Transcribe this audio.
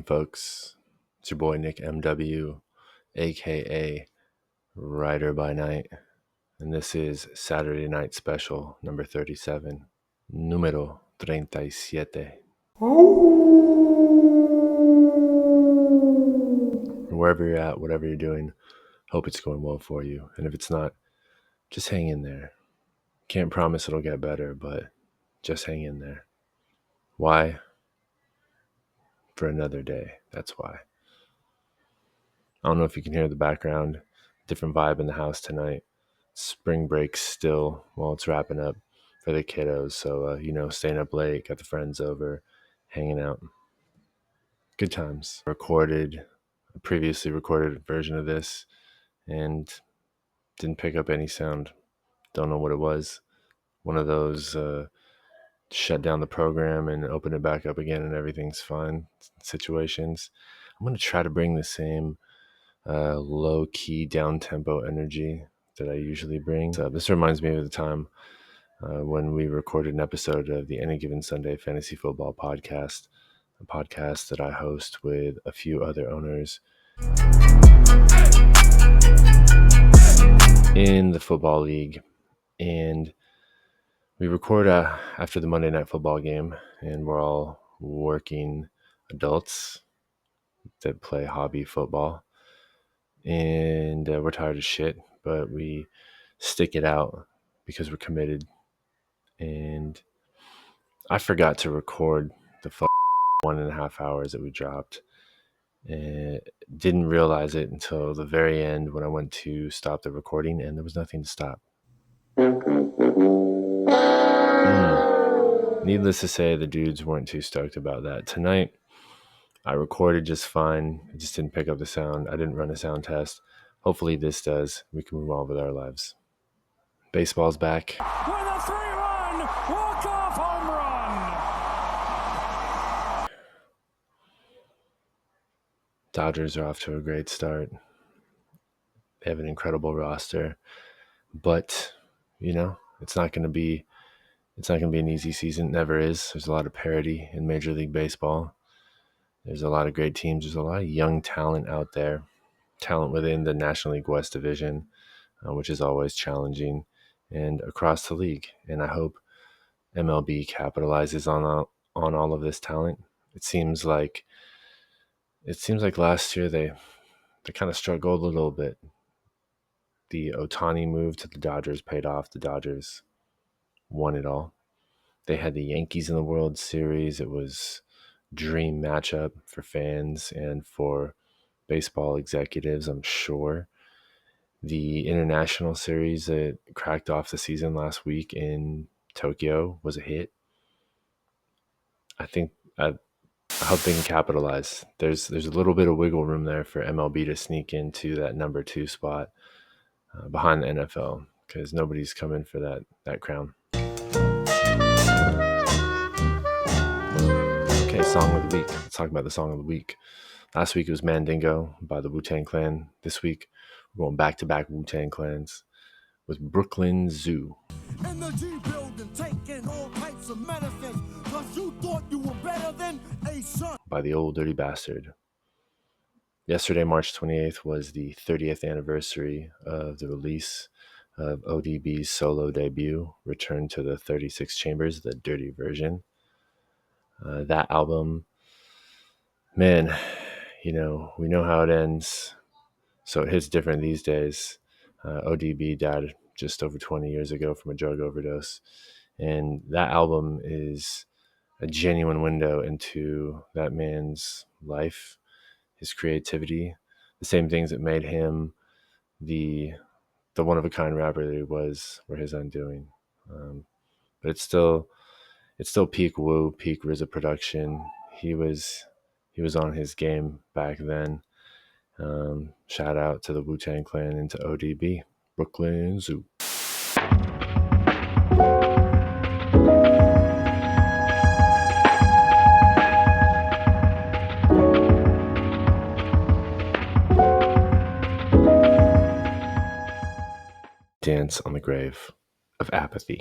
evening, folks. It's your boy Nick MW, aka Rider by Night, and this is Saturday Night Special number 37, número 37. Wherever you're at, whatever you're doing, hope it's going well for you. And if it's not, just hang in there. Can't promise it'll get better, but just hang in there. Why? For another day. That's why. I don't know if you can hear the background. Different vibe in the house tonight. Spring break still, well, it's wrapping up for the kiddos. So, staying up late, got the friends over, hanging out. Good times. A previously recorded version of this and didn't pick up any sound. Don't know what it was. One of those shut down the program and open it back up again and everything's fine situations. I'm going to try to bring the same low-key, down-tempo energy that I usually bring. So this reminds me of the time when we recorded an episode of the Any Given Sunday Fantasy Football Podcast, a podcast that I host with a few other owners in the football league. And we record after the Monday Night Football game, and we're all working adults that play hobby football. And we're tired of shit, but we stick it out because we're committed. And I forgot to record the 1.5 hours that we dropped, and didn't realize it until the very end when I went to stop the recording, and there was nothing to stop. Needless to say, the dudes weren't too stoked about that. Tonight, I recorded just fine. I just didn't pick up the sound. I didn't run a sound test. Hopefully this does. We can move on with our lives. Baseball's back. With a 3-run walk-off home run. Dodgers are off to a great start. They have an incredible roster. But, it's not going to be an easy season. It never is. There's a lot of parity in Major League Baseball. There's a lot of great teams. There's a lot of young talent out there. Talent within the National League West division, which is always challenging, and across the league. And I hope MLB capitalizes on all of this talent. It seems like last year they kind of struggled a little bit. The Ohtani move to the Dodgers paid off. The Dodgers won it all. They had the Yankees in the World Series. It was a dream matchup for fans and for baseball executives, I'm sure. The international series that cracked off the season last week in Tokyo was a hit. I hope they can capitalize. There's a little bit of wiggle room there for MLB to sneak into that number 2 spot behind the NFL, because nobody's coming for that crown. Okay, song of the week. Let's talk about the song of the week. Last week it was Mandingo by the Wu-Tang Clan. This week we're going back-to-back Wu-Tang Clans with Brooklyn Zoo. In the G building, taking all types of medicine, 'cause you thought you were better than a son. By the Old Dirty Bastard. Yesterday, March 28th, was the 30th anniversary of the release of ODB's solo debut, Return to the 36 Chambers, the dirty version. That album, man, we know how it ends, so it hits different these days. ODB died just over 20 years ago from a drug overdose, and that album is a genuine window into that man's life, his creativity, the same things that made him the one-of-a-kind rapper that he was were his undoing. But it's still peak Wu, peak RZA production. He was on his game back then. Shout out to the Wu-Tang Clan and to ODB, Brooklyn Zoo. Dance on the grave of apathy.